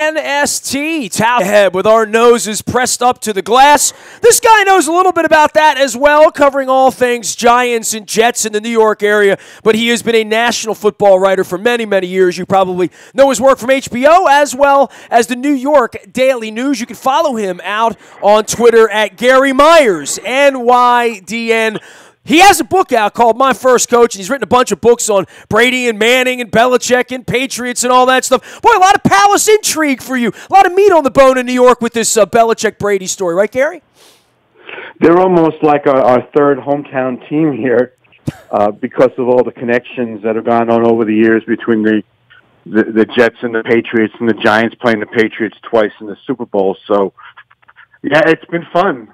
WNST, towel ahead with our noses pressed up to the glass. This guy knows a little bit about that as well, covering all things Giants and Jets in the New York area, but he has been a national football writer for many, many years. You probably know his work from HBO as well as the New York Daily News. You can follow him out on Twitter at Gary Myers, NYDN. He has a book out called My First Coach, and he's written a bunch of books on Brady and Manning and Belichick and Patriots and all that stuff. Boy, a lot of palace intrigue for you. A lot of meat on the bone in New York with this Belichick-Brady story. Right, Gary? They're almost like our third hometown team here because of all the connections that have gone on over the years between the Jets and the Patriots, and the Giants playing the Patriots twice in the Super Bowl. So, yeah, it's been fun.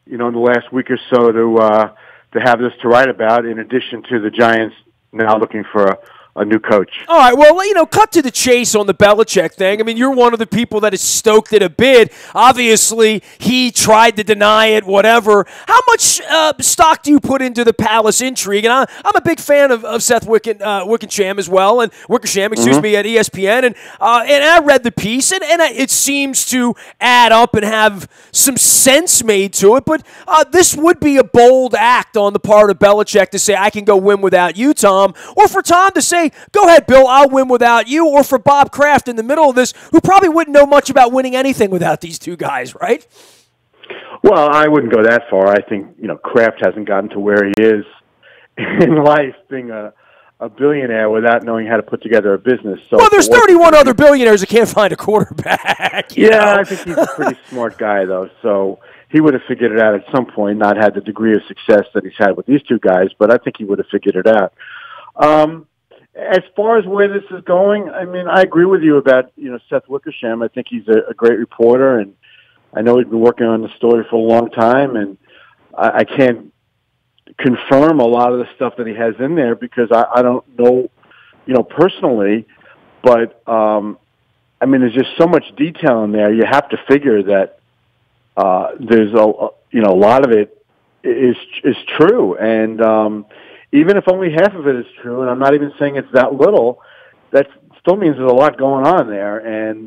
In the last week or so to have this to write about, in addition to the Giants now looking for a new coach. All right, well, cut to the chase on the Belichick thing. I mean, you're one of the people that is stoked at a bid. Obviously, he tried to deny it, whatever. How much stock do you put into the Palace intrigue? And I'm a big fan of Seth Wickersham as well, and Wickersham, excuse me, at ESPN. And I read the piece, and it seems to add up and have some sense made to it. But this would be a bold act on the part of Belichick to say, I can go win without you, Tom, or for Tom to say, go ahead, Bill, I'll win without you, or for Bob Kraft in the middle of this, who probably wouldn't know much about winning anything without these two guys, right? Well, I wouldn't go that far. I think, Kraft hasn't gotten to where he is in life, being a billionaire without knowing how to put together a business. So, well, there's 31 other billionaires that can't find a quarterback. Yeah, I think he's a pretty smart guy, though, so he would have figured it out at some point, not had the degree of success that he's had with these two guys, but I think he would have figured it out. As far as where this is going, I mean, I agree with you about, Seth Wickersham. I think he's a great reporter, and I know he's been working on the story for a long time, and I can't confirm a lot of the stuff that he has in there because I don't know, personally, but, there's just so much detail in there. You have to figure that there's a lot of it is true, and even if only half of it is true, and I'm not even saying it's that little, that still means there's a lot going on there. And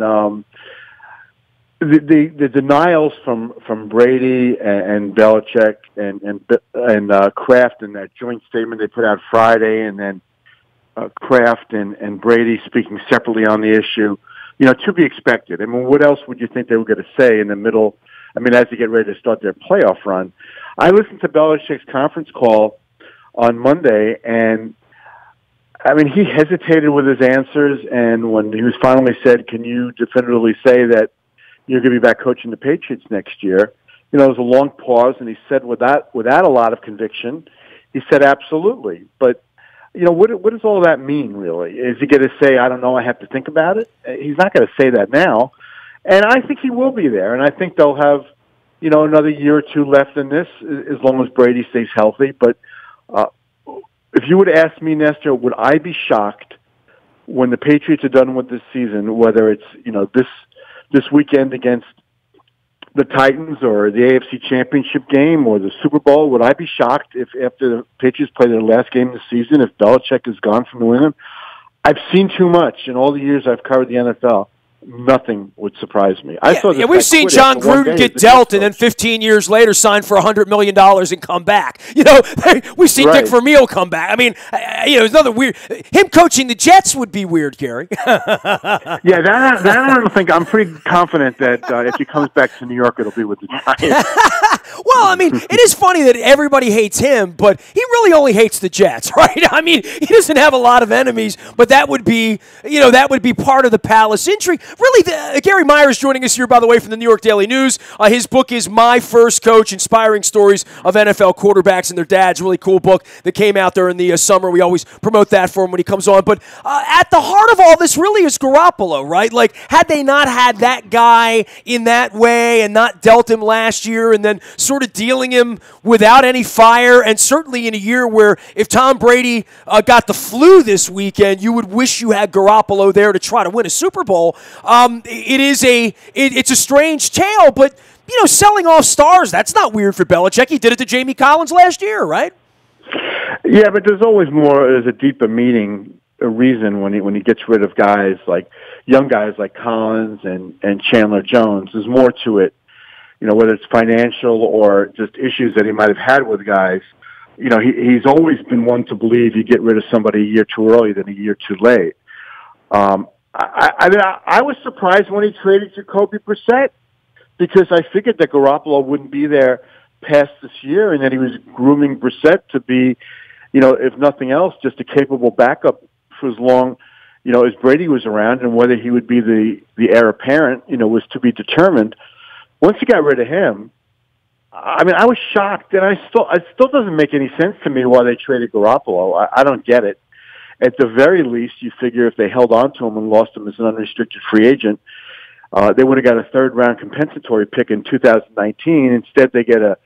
the denials from Brady and Belichick and Kraft in that joint statement they put out Friday, and then Kraft and Brady speaking separately on the issue, to be expected. I mean, what else would you think they were going to say in the middle? I mean, as they get ready to start their playoff run. I listened to Belichick's conference call on Monday, and he hesitated with his answers, and when he was finally said, can you definitively say that you're going to be back coaching the Patriots next year? There was a long pause, and he said without a lot of conviction, he said absolutely. But, what does all that mean, really? Is he going to say, I don't know, I have to think about it? He's not going to say that now, and I think he will be there, and I think they'll have, another year or two left in this, as long as Brady stays healthy. But if you would ask me, Nestor, would I be shocked when the Patriots are done with this season, whether it's this weekend against the Titans or the AFC Championship game or the Super Bowl? Would I be shocked if after the Patriots play their last game of the season, if Belichick is gone from New England? I've seen too much in all the years I've covered the NFL. Nothing would surprise me. We've seen John Gruden get dealt and then 15 years later sign for $100 million and come back. We've seen Dick Vermeil come back. I mean, it's another weird. Him coaching the Jets would be weird, Gary. Yeah, that I don't think. I'm pretty confident that if he comes back to New York, it'll be with the Giants. Well, it is funny that everybody hates him, but he really only hates the Jets, right? He doesn't have a lot of enemies, but that would be part of the Palace intrigue. Really, Gary Myers joining us here, by the way, from the New York Daily News. His book is My First Coach, Inspiring Stories of NFL Quarterbacks and Their Dads. Really cool book that came out there in the summer. We always promote that for him when he comes on. But at the heart of all this really is Garoppolo, right? Like, had they not had that guy in that way and not dealt him last year and then sort of dealing him without any fire, and certainly in a year where if Tom Brady got the flu this weekend, you would wish you had Garoppolo there to try to win a Super Bowl. It's a strange tale, but selling off stars, that's not weird for Belichick. He did it to Jamie Collins last year, right? Yeah, but there's always more. There's a deeper meaning, a reason when he gets rid of guys like young guys like Collins and Chandler Jones. There's more to it, whether it's financial or just issues that he might have had with guys. He's always been one to believe you get rid of somebody a year too early than a year too late. I was surprised when he traded Jacoby Brissett because I figured that Garoppolo wouldn't be there past this year and that he was grooming Brissett to be, if nothing else, just a capable backup for as long, as Brady was around, and whether he would be the heir apparent, was to be determined. Once he got rid of him, I was shocked, and it still doesn't make any sense to me why they traded Garoppolo. I don't get it. At the very least, you figure if they held on to him and lost him as an unrestricted free agent, they would have got a third-round compensatory pick in 2019. Instead, they get a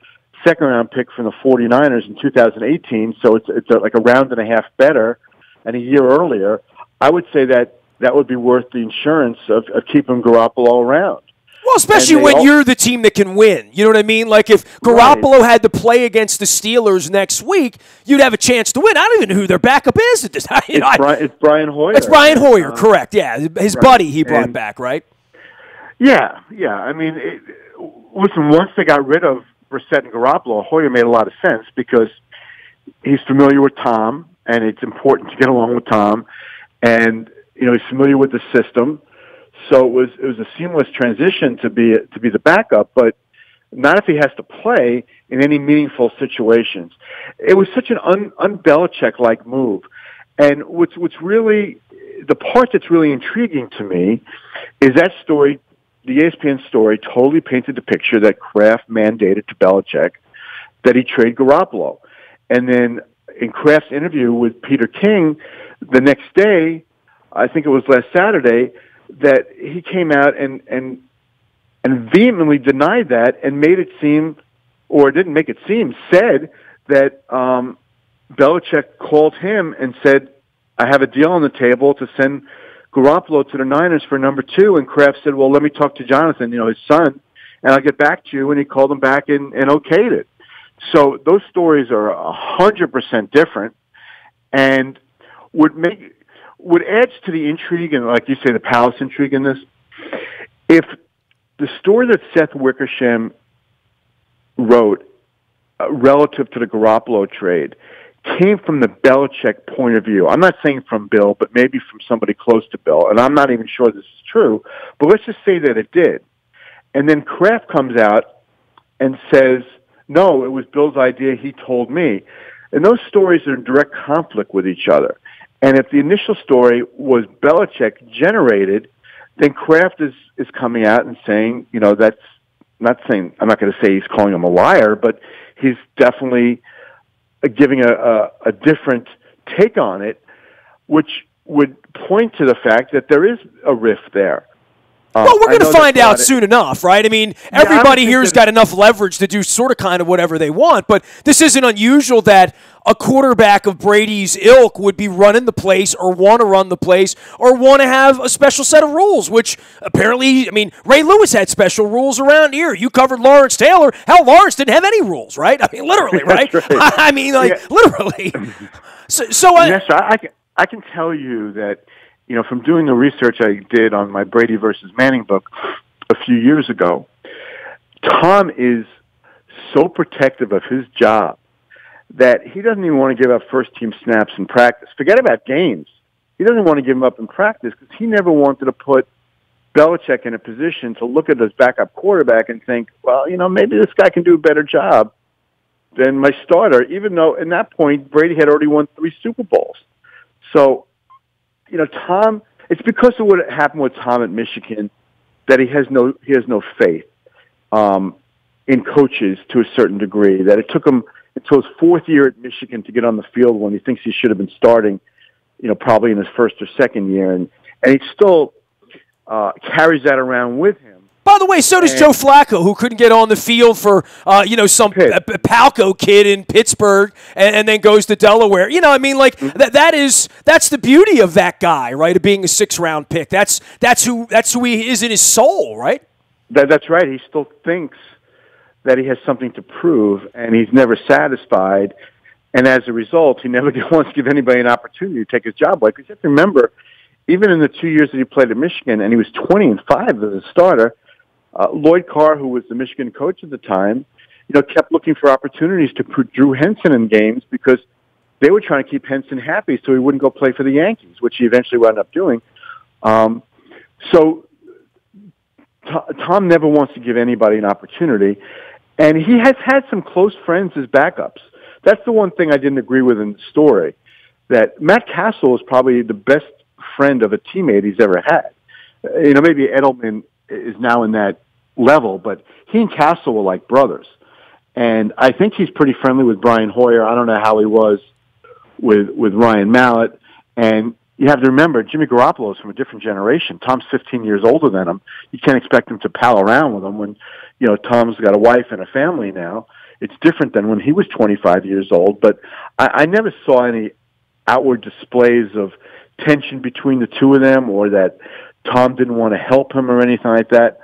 second-round pick from the 49ers in 2018, so it's like a round and a half better and a year earlier. I would say that would be worth the insurance of keeping Garoppolo around. Well, especially when you're the team that can win. You know what I mean? Like if Garoppolo had to play against the Steelers next week, you'd have a chance to win. I don't even know who their backup is at this time. It's Brian Hoyer. It's Brian Hoyer, correct. Yeah, his buddy he brought back, right? Yeah. Listen, once they got rid of Brissett and Garoppolo, Hoyer made a lot of sense because he's familiar with Tom, and it's important to get along with Tom, and he's familiar with the system. So it was a seamless transition to be the backup, but not if he has to play in any meaningful situations. It was such an un-Belichick-like move. And what's really the part that's really intriguing to me is that story, the ESPN story, totally painted the picture that Kraft mandated to Belichick that he trade Garoppolo. And then in Kraft's interview with Peter King the next day, I think it was last Saturday, that he came out and vehemently denied that and made it seem, or didn't make it seem, said that Belichick called him and said, I have a deal on the table to send Garoppolo to the Niners for number 2. And Kraft said, well, let me talk to Jonathan, his son, and I'll get back to you. And he called him back and okayed it. So those stories are 100% different and what adds to the intrigue, and like you say, the Palace intrigue in this, if the story that Seth Wickersham wrote relative to the Garoppolo trade came from the Belichick point of view, I'm not saying from Bill, but maybe from somebody close to Bill, and I'm not even sure this is true, but let's just say that it did. And then Kraft comes out and says, no, it was Bill's idea, he told me. And those stories are in direct conflict with each other. And if the initial story was Belichick generated, then Kraft is coming out and saying, that's not saying, I'm not going to say he's calling him a liar, but he's definitely giving a different take on it, which would point to the fact that there is a rift there. Well, we're going to find out soon enough, right? I mean, everybody here's got enough leverage to do sort of kind of whatever they want, but this isn't unusual that a quarterback of Brady's ilk would be running the place or want to run the place or want to have a special set of rules, which apparently, Ray Lewis had special rules around here. You covered Lawrence Taylor. Hell, Lawrence didn't have any rules, right? Literally, right? Right. Literally. Nestor, I can tell you that, from doing the research I did on my Brady versus Manning book a few years ago, Tom is so protective of his job that he doesn't even want to give up first-team snaps in practice. Forget about games. He doesn't want to give them up in practice because he never wanted to put Belichick in a position to look at his backup quarterback and think, well, maybe this guy can do a better job than my starter, even though at that point Brady had already won 3 Super Bowls. So, Tom, it's because of what happened with Tom at Michigan that he has no faith in coaches to a certain degree, that it took him until his 4th year at Michigan to get on the field when he thinks he should have been starting, probably in his 1st or 2nd year. And he still carries that around with him. By the way, so does Joe Flacco, who couldn't get on the field for, some Palco kid in Pittsburgh and then goes to Delaware. That's the beauty of that guy, right, of being a 6th-round pick. That's who he is in his soul, right? That's right. He still thinks that he has something to prove, and he's never satisfied. And as a result, he never wants to give anybody an opportunity to take his job away. Because you have to remember, even in the 2 years that he played at Michigan, and he was 20-5 as a starter, Lloyd Carr, who was the Michigan coach at the time, kept looking for opportunities to put Drew Henson in games because they were trying to keep Henson happy so he wouldn't go play for the Yankees, which he eventually wound up doing. So Tom never wants to give anybody an opportunity, and he has had some close friends as backups. That's the one thing I didn't agree with in the story, that Matt Castle is probably the best friend of a teammate he's ever had. Maybe Edelman is now in that level, but he and Castle were like brothers. And I think he's pretty friendly with Brian Hoyer. I don't know how he was with Ryan Mallett. And you have to remember, Jimmy Garoppolo is from a different generation. Tom's 15 years older than him. You can't expect him to pal around with him when, Tom's got a wife and a family now. It's different than when he was 25 years old. But I never saw any outward displays of tension between the two of them, or that Tom didn't want to help him or anything like that.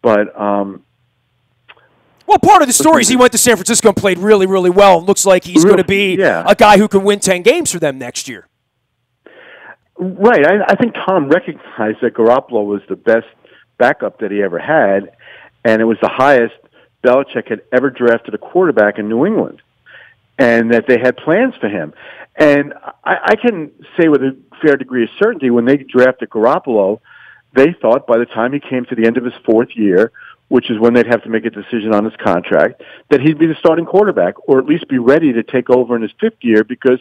But well, part of the story is he went to San Francisco and played really, really well. It looks like he's going to be a guy who can win 10 games for them next year. Right. I think Tom recognized that Garoppolo was the best backup that he ever had, and it was the highest Belichick had ever drafted a quarterback in New England, and that they had plans for him. And I can say with a fair degree of certainty, when they drafted Garoppolo, they thought by the time he came to the end of his fourth year, which is when they'd have to make a decision on his contract, that he'd be the starting quarterback, or at least be ready to take over in his fifth year, because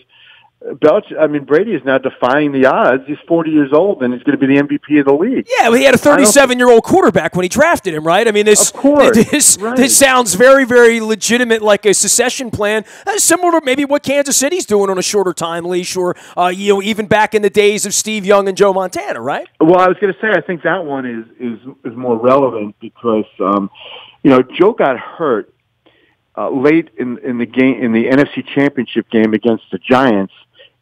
Brady is now defying the odds. He's 40 years old, and he's going to be the MVP of the league. Yeah, well, he had a 37-year-old quarterback when he drafted him, right? I mean, this sounds very, very legitimate, like a succession plan, similar to maybe what Kansas City's doing on a shorter time leash, or even back in the days of Steve Young and Joe Montana, right? Well, I was going to say, I think that one is more relevant because Joe got hurt late in the game, in the NFC Championship game against the Giants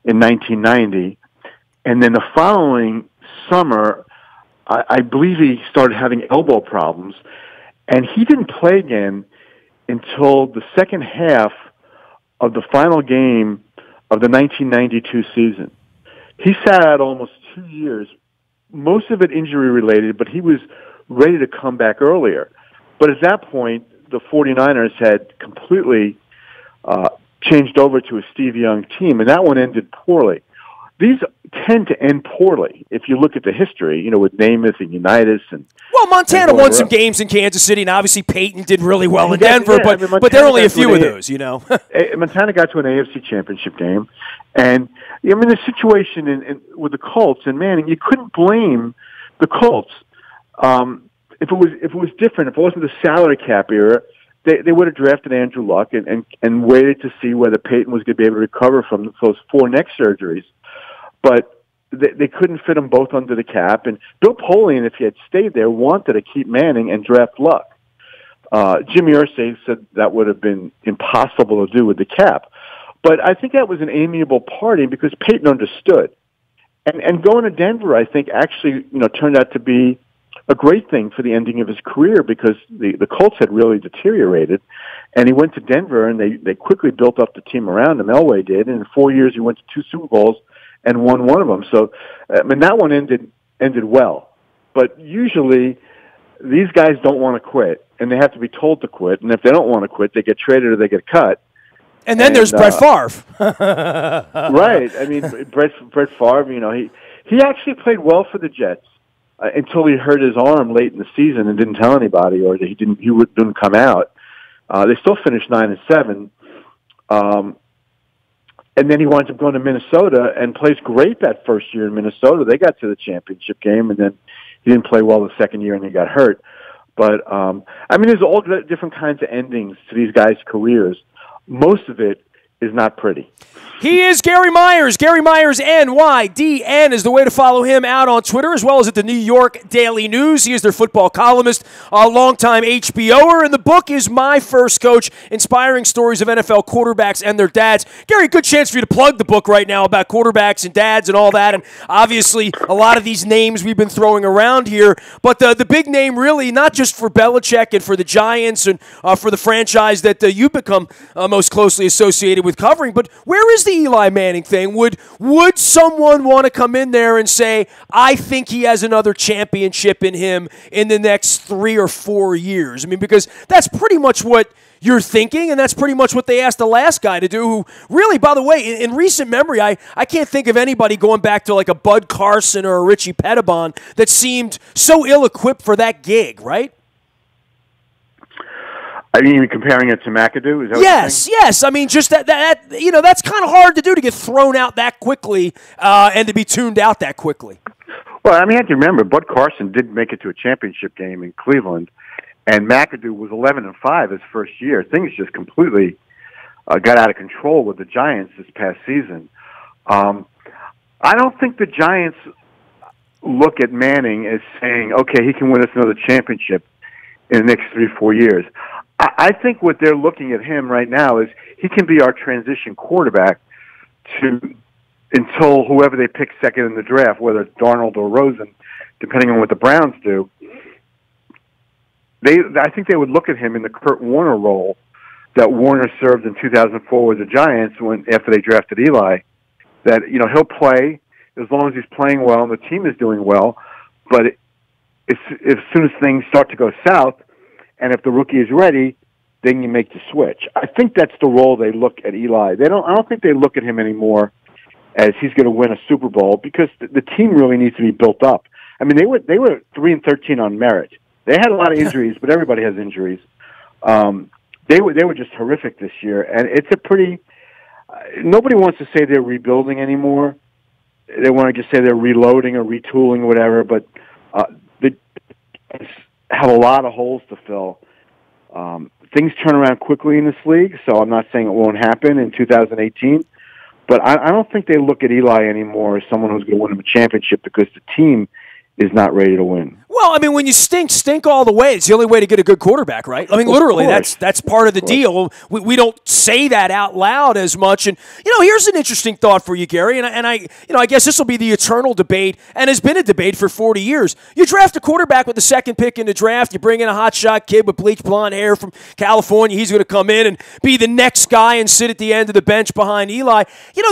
in 1990, and then the following summer, I believe he started having elbow problems, and he didn't play again until the second half of the final game of the 1992 season. He sat out almost 2 years, most of it injury-related, but he was ready to come back earlier. But at that point, the 49ers had completely changed over to a Steve Young team, and that one ended poorly. These tend to end poorly if you look at the history, with Namath and Unitas. Well, Montana won some games in Kansas City, and obviously Peyton did really well in Denver, but there are only a few of those, Montana got to an AFC Championship game, and the situation with the Colts and Manning, you couldn't blame the Colts. If it was different, if it wasn't the salary cap era, they would have drafted Andrew Luck and waited to see whether Peyton was going to be able to recover from those 4 neck surgeries. But they couldn't fit them both under the cap. And Bill Polian, if he had stayed there, wanted to keep Manning and draft Luck. Jimmy Irsay said that would have been impossible to do with the cap. But I think that was an amiable parting because Peyton understood. And going to Denver, I think, actually turned out to be a great thing for the ending of his career because the Colts had really deteriorated, and he went to Denver, and they quickly built up the team around him. Elway did, and in 4 years he went to 2 Super Bowls and won one of them. So, that one ended well. But usually these guys don't want to quit, and they have to be told to quit, and if they don't want to quit, they get traded or they get cut. And then there's Brett Favre. Right. Brett Favre, he actually played well for the Jets. Until he hurt his arm late in the season and didn't tell anybody, or that he didn't come out. They still finished 9-7, and then he winds up going to Minnesota and plays great that first year in Minnesota. They got to the championship game, and then he didn't play well the second year, and he got hurt. But there's all different kinds of endings to these guys' careers. Most of it is not pretty. He is Gary Myers. Gary Myers, NYDN, is the way to follow him out on Twitter, as well as at the New York Daily News. He is their football columnist, a longtime HBOer, and the book is My First Coach, Inspiring Stories of NFL Quarterbacks and Their Dads. Gary, good chance for you to plug the book right now about quarterbacks and dads and all that, and obviously a lot of these names we've been throwing around here, but the big name really, not just for Belichick and for the Giants and for the franchise that you've become most closely associated with, with covering, but where is the Eli Manning thing? Would someone want to come in there and say, I think he has another championship in him in the next 3 or 4 years? I mean, because that's pretty much what you're thinking, and that's pretty much what they asked the last guy to do, who really, by the way, in recent memory, I can't think of anybody going back to like a Bud Carson or a Richie Pettibon that seemed so ill-equipped for that gig, right? I mean, you're comparing it to McAdoo? Is that Yes. I mean, just that that's kind of hard to do, to get thrown out that quickly and to be tuned out that quickly. Well, I mean, you have to remember, Bud Carson did make it to a championship game in Cleveland, and McAdoo was 11-5 his first year. Things just completely got out of control with the Giants this past season. I don't think the Giants look at Manning as saying, okay, he can win us another championship in the next 3 or 4 years. I think what they're looking at him right now is he can be our transition quarterback until whoever they pick second in the draft, whether it's Darnold or Rosen, depending on what the Browns do. I think they would look at him in the Kurt Warner role that Warner served in 2004 with the Giants after they drafted Eli. That he'll play as long as he's playing well and the team is doing well, but as soon as things start to go south, and if the rookie is ready, then you make the switch. I think that's the role they look at Eli. I don't think they look at him anymore as he's going to win a Super Bowl, because the team really needs to be built up. I mean, they were 3-13 on merit. They had a lot of injuries, but everybody has injuries. They were just horrific this year, and it's a pretty. Nobody wants to say they're rebuilding anymore. They want to just say they're reloading or retooling or whatever, but they have a lot of holes to fill. Things turn around quickly in this league, so I'm not saying it won't happen in 2018, but I don't think they look at Eli anymore as someone who's going to win them a championship, because the team is not ready to win. Well, I mean, when you stink all the way. It's the only way to get a good quarterback, right? I mean, literally, that's part of the deal. We don't say that out loud as much. And here's an interesting thought for you, Gary. And I guess this will be the eternal debate, and has been a debate for 40 years. You draft a quarterback with the second pick in the draft. You bring in a hotshot kid with bleach blonde hair from California. He's going to come in and be the next guy and sit at the end of the bench behind Eli.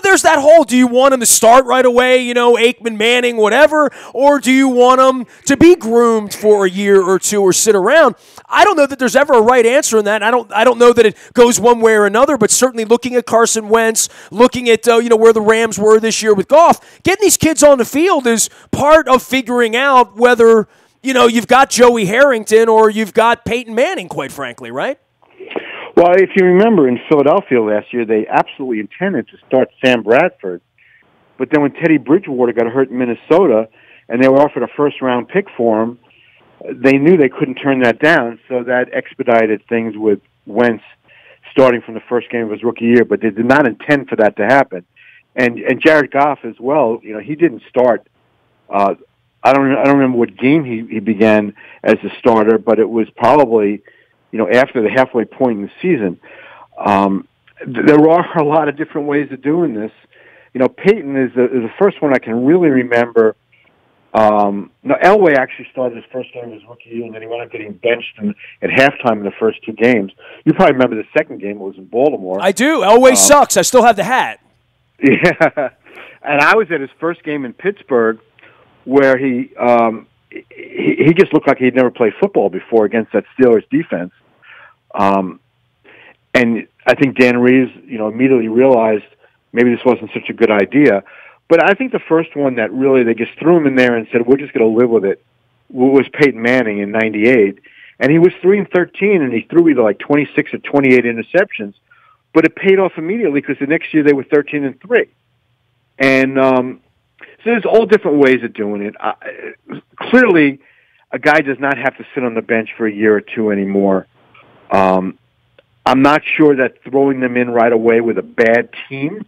There's that whole: do you want him to start right away? Aikman, Manning, whatever, or do you want him to be groomed for a year or two or sit around? I don't know that there's ever a right answer in that. I don't know that it goes one way or another, but certainly looking at Carson Wentz, looking at where the Rams were this year with Goff, getting these kids on the field is part of figuring out whether you've got Joey Harrington or you've got Peyton Manning, quite frankly, right? Well, if you remember, in Philadelphia last year, they absolutely intended to start Sam Bradford, but then when Teddy Bridgewater got hurt in Minnesota and they were offered a first-round pick for him, they knew they couldn't turn that down, so that expedited things with Wentz starting from the first game of his rookie year, but they did not intend for that to happen. And Jared Goff as well, he didn't start. I don't remember what game he began as a starter, but it was probably, after the halfway point in the season. There are a lot of different ways of doing this. Peyton is the first one I can really remember. Elway actually started his first game of his rookie year, and then he wound up getting benched at halftime in the first 2 games. You probably remember the second game. It was in Baltimore. I do. Elway sucks. I still have the hat. Yeah. And I was at his first game in Pittsburgh, where he just looked like he'd never played football before against that Steelers defense. And I think Dan Reeves, immediately realized maybe this wasn't such a good idea. But I think the first one that really they just threw him in there and said, we're just going to live with it, was Peyton Manning in '98. And he was 3-13, and he threw either like 26 or 28 interceptions. But it paid off immediately, because the next year they were 13-3. And so there's all different ways of doing it. Clearly, a guy does not have to sit on the bench for a year or two anymore. I'm not sure that throwing them in right away with a bad team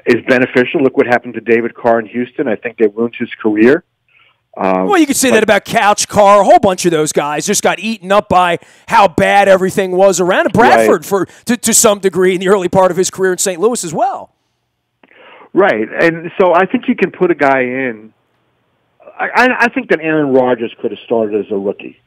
is beneficial. Look what happened to David Carr in Houston. I think they ruined his career. Well, you could say that about Couch, Carr, a whole bunch of those guys just got eaten up by how bad everything was around him. Bradford, right, to some degree, in the early part of his career in St. Louis as well. Right, and so I think you can put a guy in. I think that Aaron Rodgers could have started as a rookie.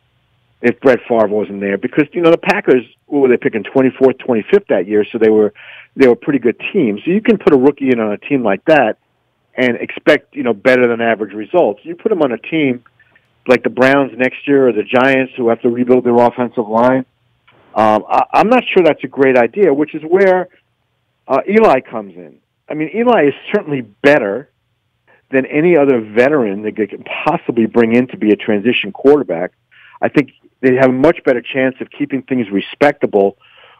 if Brett Favre wasn't there, because the Packers, what were they picking, 24th, 25th that year, so they were a pretty good team. So you can put a rookie in on a team like that and expect better than average results. You put him on a team like the Browns next year or the Giants, who have to rebuild their offensive line. I'm not sure that's a great idea, which is where Eli comes in. I mean, Eli is certainly better than any other veteran that they could possibly bring in to be a transition quarterback. I think they have a much better chance of keeping things respectable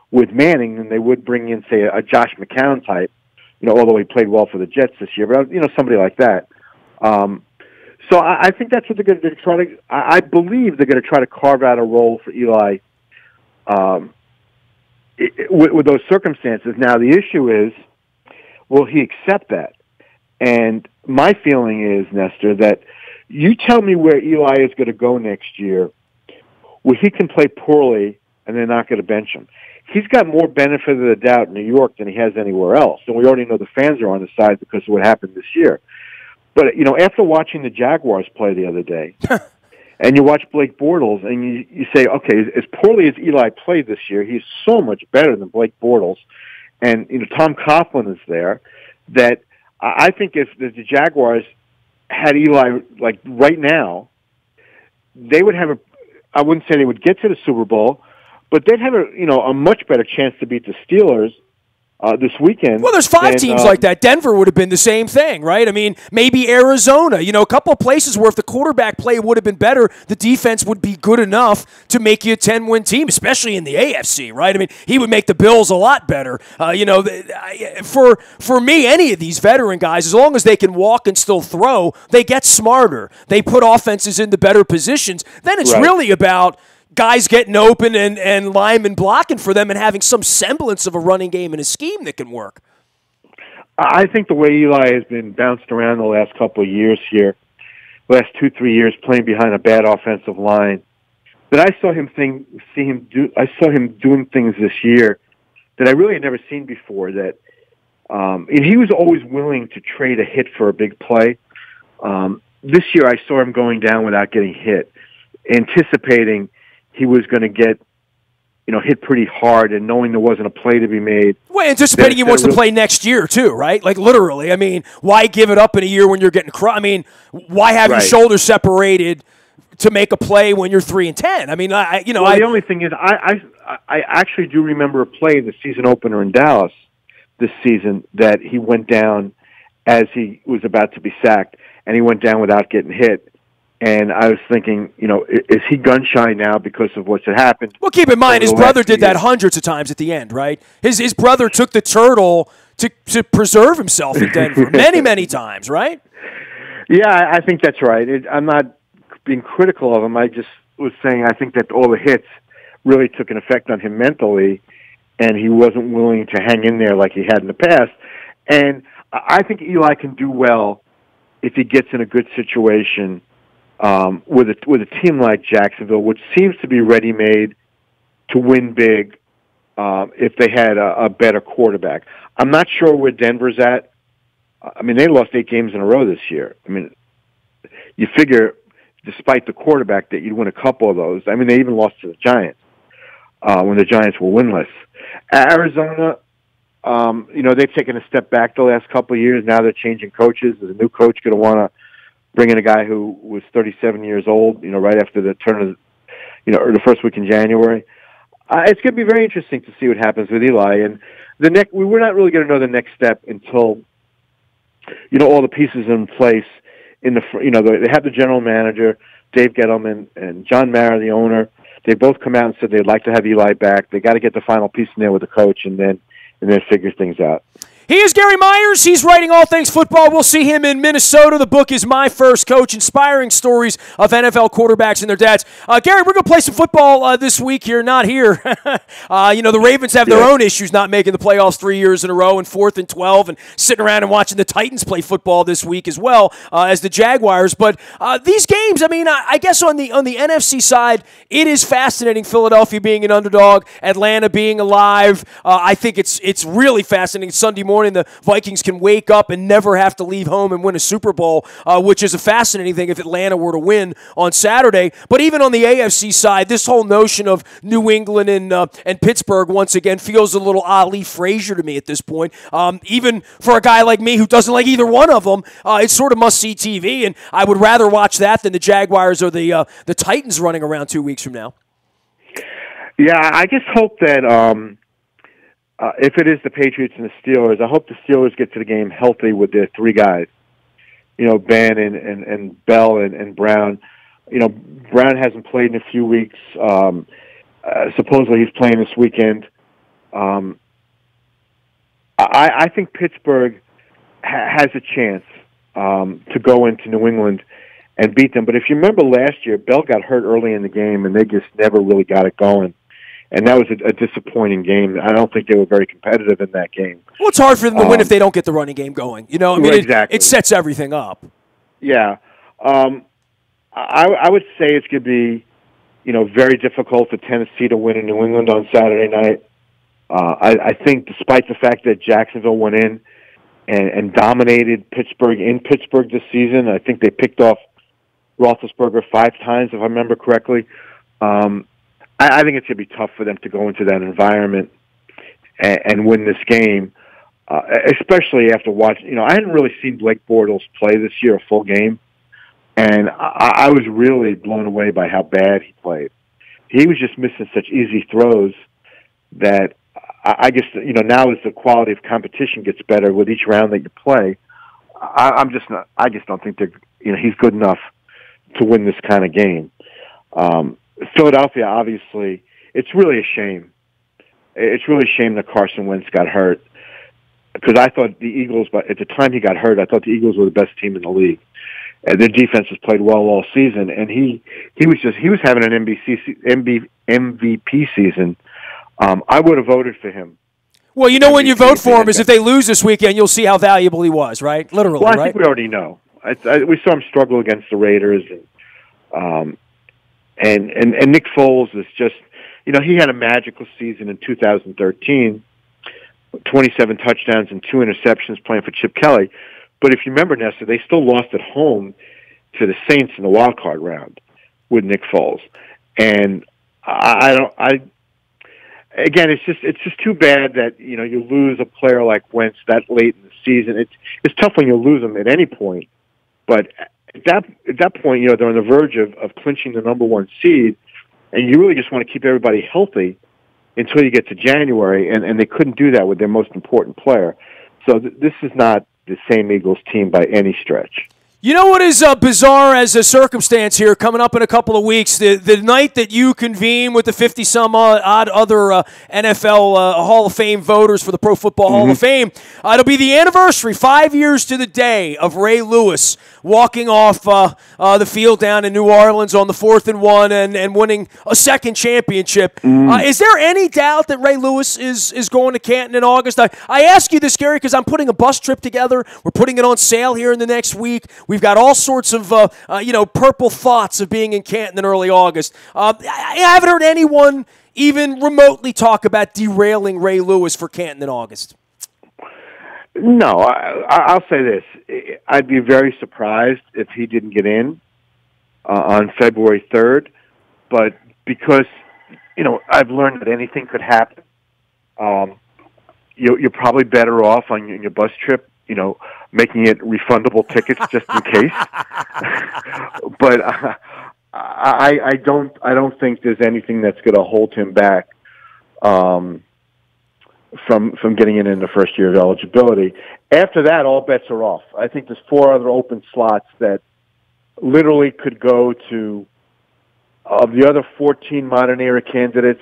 with Manning than they would bring in, say, a Josh McCown type, although he played well for the Jets this year, but, somebody like that. So I think that's what they're going to try to, I believe they're going to try to carve out a role for Eli with those circumstances. Now, the issue is, will he accept that? And my feeling is, Nestor, that you tell me where Eli is going to go next year, where he can play poorly and they're not going to bench him. He's got more benefit of the doubt in New York than he has anywhere else. And we already know the fans are on his side because of what happened this year. But, after watching the Jaguars play the other day, and you watch Blake Bortles, and you say, okay, as poorly as Eli played this year, he's so much better than Blake Bortles. And, Tom Coughlin is there, that I think if the Jaguars had Eli, like, right now, they would have I wouldn't say they would get to the Super Bowl, but they'd have a much better chance to beat the Steelers this weekend. Well, there's 5 teams like that. Denver would have been the same thing, right? I mean, maybe Arizona. A couple of places where if the quarterback play would have been better, the defense would be good enough to make you a 10-win team, especially in the AFC, right? I mean, he would make the Bills a lot better. For me, any of these veteran guys, as long as they can walk and still throw, they get smarter. They put offenses into better positions. Then it's really about guys getting open and linemen blocking for them and having some semblance of a running game and a scheme that can work. I think the way Eli has been bounced around the last couple of years here, last 2-3 years playing behind a bad offensive line, that I saw him doing things this year that I really had never seen before. That and he was always willing to trade a hit for a big play. This year I saw him going down without getting hit, anticipating he was going to get, hit pretty hard and knowing there wasn't a play to be made. Well, anticipating he wants to play next year, too, right? Like, literally. I mean, why give it up in a year when you're getting why have your shoulders separated to make a play when you're 3-10? I mean, the only thing is, I actually do remember a play in the season opener in Dallas this season that he went down as he was about to be sacked, and he went down without getting hit. And I was thinking, is he gun-shy now because of what's happened? Well, keep in mind, his brother did that hundreds of times at the end, right? His brother took the turtle to preserve himself in Denver many, many times, right? Yeah, I think that's right. I'm not being critical of him. I just was saying I think that all the hits really took an effect on him mentally, and he wasn't willing to hang in there like he had in the past. And I think Eli can do well if he gets in a good situation with a team like Jacksonville, which seems to be ready-made to win big if they had a better quarterback. I'm not sure where Denver's at. I mean, they lost 8 games in a row this year. I mean, you figure, despite the quarterback, that you'd win a couple of those. I mean, they even lost to the Giants when the Giants were winless. Arizona, they've taken a step back the last couple of years. Now they're changing coaches. Is a new coach going to want to bring in a guy who was 37 years old, right after the turn of, or the first week in January? It's going to be very interesting to see what happens with Eli. And we're not really going to know the next step until, all the pieces in place. They have the general manager, Dave Gettleman, and John Mara, the owner. They both come out and said they'd like to have Eli back. They got to get the final piece in there with the coach, and then figure things out. He is Gary Myers. He's writing all things football. We'll see him in Minnesota. The book is My First Coach, inspiring stories of NFL quarterbacks and their dads. Gary, we're going to play some football this week here, not here. The Ravens have their own issues not making the playoffs 3 years in a row and 4th and 12 and sitting around and watching the Titans play football this week as well as the Jaguars. But these games, I mean, I guess on the NFC side, it is fascinating, Philadelphia being an underdog, Atlanta being alive. I think it's really fascinating Sunday morning. morning the Vikings can wake up and never have to leave home and win a Super Bowl, which is a fascinating thing if Atlanta were to win on Saturday. But even on the AFC side, this whole notion of New England and Pittsburgh once again feels a little Ali Frazier to me at this point. Even for a guy like me who doesn't like either one of them, it's sort of must-see TV, and I would rather watch that than the Jaguars or the Titans running around 2 weeks from now. Yeah, I just hope that if it is the Patriots and the Steelers, I hope the Steelers get to the game healthy with their three guys. Ben and Bell and Brown. Brown hasn't played in a few weeks. Supposedly he's playing this weekend. I think Pittsburgh has a chance to go into New England and beat them. But if you remember last year, Bell got hurt early in the game, and they just never really got it going. And that was a disappointing game. I don't think they were very competitive in that game. Well, it's hard for them to win if they don't get the running game going. Exactly. It sets everything up. Yeah. I would say it's going to be, very difficult for Tennessee to win in New England on Saturday night. I think despite the fact that Jacksonville went in and dominated Pittsburgh in Pittsburgh this season, I think they picked off Roethlisberger 5 times, if I remember correctly. I think it's going to be tough for them to go into that environment and win this game, especially after watching. I hadn't really seen Blake Bortles play this year a full game, and I was really blown away by how bad he played. He was just missing such easy throws that I guess, now as the quality of competition gets better with each round that you play, I just don't think he's good enough to win this kind of game. Philadelphia, obviously, it's really a shame. It's really a shame that Carson Wentz got hurt, because I thought the Eagles, but at the time he got hurt, I thought the Eagles were the best team in the league. Their defense has played well all season, and he was having an MVP season. I would have voted for him. Well, when you vote for him is if they lose this weekend, you'll see how valuable he was, right? Literally, well, I right? think we already know. We saw him struggle against the Raiders, and Nick Foles is just, he had a magical season in 2013, 27 touchdowns and 2 interceptions playing for Chip Kelly. But if you remember, Nestor, they still lost at home to the Saints in the wild card round with Nick Foles, and again, it's just too bad that you lose a player like Wentz that late in the season. It's tough when you lose them at any point, but at that point, they're on the verge of clinching the number 1 seed, and you really just want to keep everybody healthy until you get to January, and they couldn't do that with their most important player. So this is not the same Eagles team by any stretch. You know what is bizarre as a circumstance here coming up in a couple of weeks? The night that you convene with the 50-some-odd other NFL Hall of Fame voters for the Pro Football Hall of Fame, it'll be the anniversary, 5 years to the day, of Ray Lewis walking off the field down in New Orleans on the 4th and 1 and winning a second championship. Is there any doubt that Ray Lewis is going to Canton in August? I ask you this, Gary, because I'm putting a bus trip together. We're putting it on sale here in the next week. We've got all sorts of, purple thoughts of being in Canton in early August. I haven't heard anyone even remotely talk about derailing Ray Lewis for Canton in August. No, I'll say this. I'd be very surprised if he didn't get in on February 3rd. But because, I've learned that anything could happen, you're probably better off on your bus trip, making it refundable tickets just in case. But I don't think there's anything that's going to hold him back from getting in the first year of eligibility. After that, all bets are off. I think there's 4 other open slots that literally could go to, of the other 14 modern era candidates,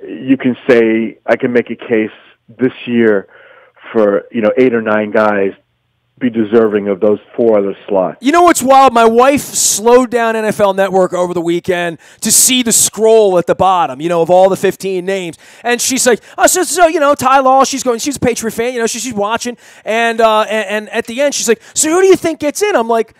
you can say, I can make a case this year for, 8 or 9 guys be deserving of those 4 other slots. You know what's wild? My wife slowed down NFL Network over the weekend to see the scroll at the bottom, of all the 15 names. And she's like, Ty Law, she's a Patriot fan, she's watching. And at the end, she's like, so who do you think gets in? I'm like,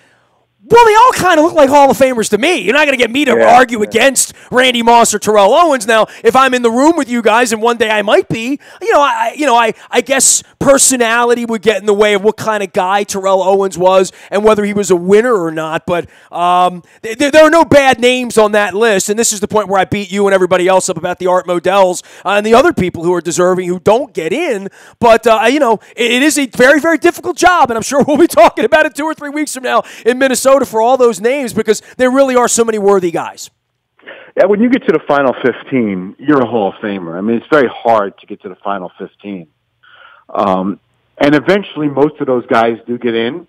Well, they all kind of look like Hall of Famers to me. You're not going to get me to argue against Randy Moss or Terrell Owens. Now, if I'm in the room with you guys, and one day I might be, I guess personality would get in the way of what kind of guy Terrell Owens was and whether he was a winner or not. But there are no bad names on that list, and this is the point where I beat you and everybody else up about the Art Modells and the other people who are deserving who don't get in. But, it is a very, very difficult job, and I'm sure we'll be talking about it 2 or 3 weeks from now in Minnesota for all those names because there really are so many worthy guys. Yeah, when you get to the final 15, you're a Hall of Famer. I mean, it's very hard to get to the final 15. And eventually most of those guys do get in.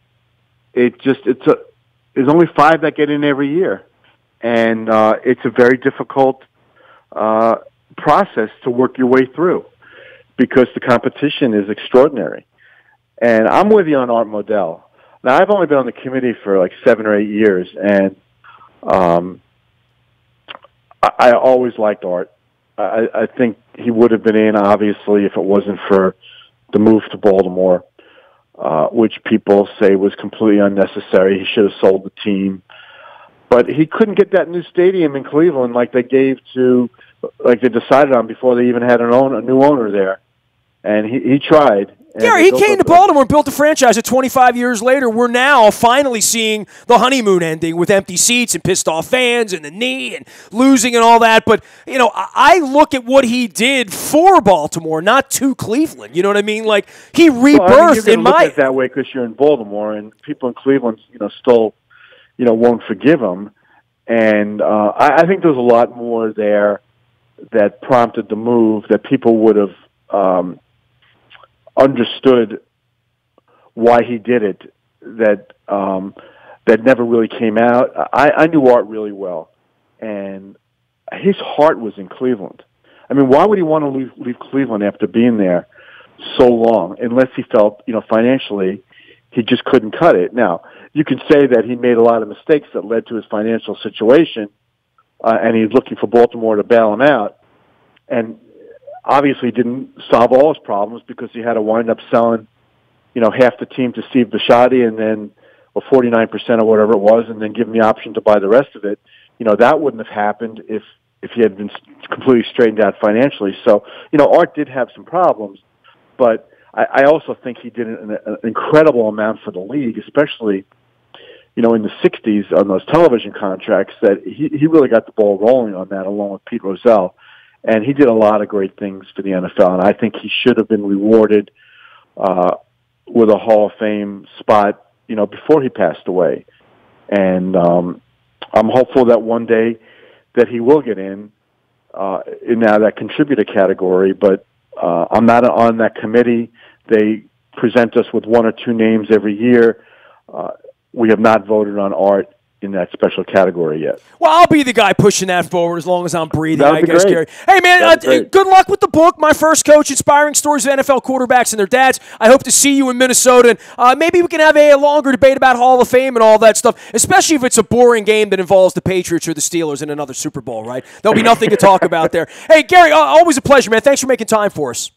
There's only 5 that get in every year. And it's a very difficult process to work your way through because the competition is extraordinary. And I'm with you on Art Modell. Now, I've only been on the committee for like 7 or 8 years, and I always liked Art. I think he would have been in, obviously, if it wasn't for the move to Baltimore, which people say was completely unnecessary. He should have sold the team. But he couldn't get that new stadium in Cleveland like they decided on before they even had a new owner there. And he tried. Gary, he came to Baltimore and built a franchise. 25 years later, we're now finally seeing the honeymoon ending with empty seats and pissed off fans and the knee and losing and all that. But, I look at what he did for Baltimore, not to Cleveland. You know what I mean? Like, he rebirthed in my... look at it that way because you're in Baltimore and people in Cleveland, still, won't forgive him. And I think there's a lot more there that prompted the move that people would have understood why he did it that never really came out. I knew Art really well, and his heart was in Cleveland. I mean, why would he want to leave Cleveland after being there so long, unless he felt, financially he just couldn't cut it. Now, you can say that he made a lot of mistakes that led to his financial situation, and he's looking for Baltimore to bail him out, and obviously didn't solve all his problems because he had to wind up selling, half the team to Steve Bisciotti and then, 49% or whatever it was, and then give him the option to buy the rest of it. That wouldn't have happened if he had been completely straightened out financially. So, Art did have some problems, but I also think he did an incredible amount for the league, especially, in the 60s on those television contracts that he really got the ball rolling on that along with Pete Rozelle. And he did a lot of great things for the NFL, and I think he should have been rewarded with a Hall of Fame spot, before he passed away. And I'm hopeful that one day that he will get in now that contributor category, but I'm not on that committee. They present us with 1 or 2 names every year. We have not voted on Art in that special category yet. Well, I'll be the guy pushing that forward as long as I'm breathing, I guess, Gary. Hey, man, good luck with the book, My First Coach, Inspiring Stories of NFL Quarterbacks and Their Dads. I hope to see you in Minnesota, and maybe we can have a longer debate about Hall of Fame and all that stuff, especially if it's a boring game that involves the Patriots or the Steelers in another Super Bowl, right? There'll be nothing to talk about there. Hey, Gary, always a pleasure, man. Thanks for making time for us.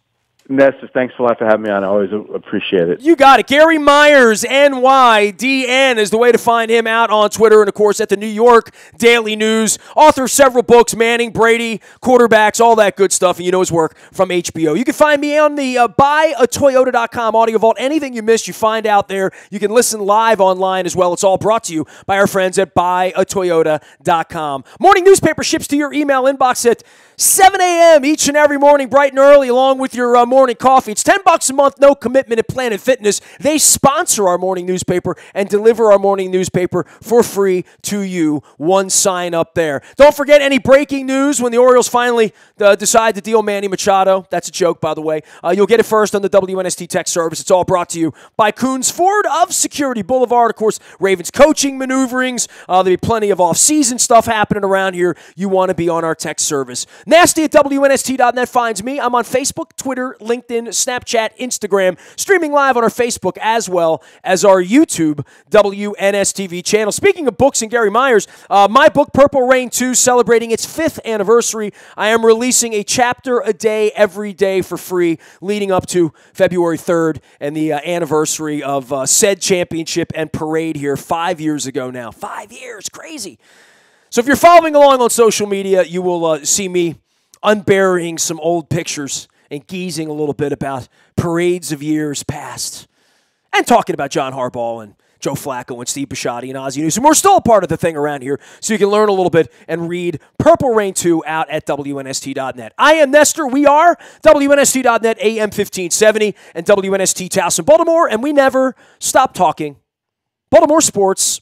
Nestor, thanks a lot for having me on. I always appreciate it. You got it. Gary Myers, NYDN, is the way to find him out on Twitter and, of course, at the New York Daily News. Author of several books, Manning, Brady, quarterbacks, all that good stuff. And you know his work from HBO. You can find me on the buyatoyota.com audio vault. Anything you missed, you find out there. You can listen live online as well. It's all brought to you by our friends at buyatoyota.com. Morning newspaper ships to your email inbox at 7 a.m. each and every morning, bright and early, along with your morning coffee. It's $10 a month, no commitment at Planet Fitness. They sponsor our morning newspaper and deliver our morning newspaper for free to you. One sign up there. Don't forget any breaking news when the Orioles finally decide to deal Manny Machado. That's a joke, by the way. You'll get it first on the WNST text service. It's all brought to you by Coons Ford of Security Boulevard. Of course, Ravens coaching maneuverings. There'll be plenty of off-season stuff happening around here. You want to be on our text service. Nasty at WNST.net finds me. I'm on Facebook, Twitter, LinkedIn, Snapchat, Instagram, streaming live on our Facebook as well as our YouTube WNSTV channel. Speaking of books and Gary Myers, my book, Purple Rain 2, celebrating its 5th anniversary. I am releasing a chapter a day every day for free leading up to February 3rd and the anniversary of said championship and parade here 5 years ago now. 5 years, crazy. So if you're following along on social media, you will see me unburying some old pictures and geezing a little bit about parades of years past and talking about John Harbaugh and Joe Flacco and Steve Bisciotti and Ozzie Newsome. We're still a part of the thing around here, so you can learn a little bit and read Purple Rain 2 out at WNST.net. I am Nestor. We are WNST.net AM 1570 and WNST Towson, Baltimore, and we never stop talking Baltimore sports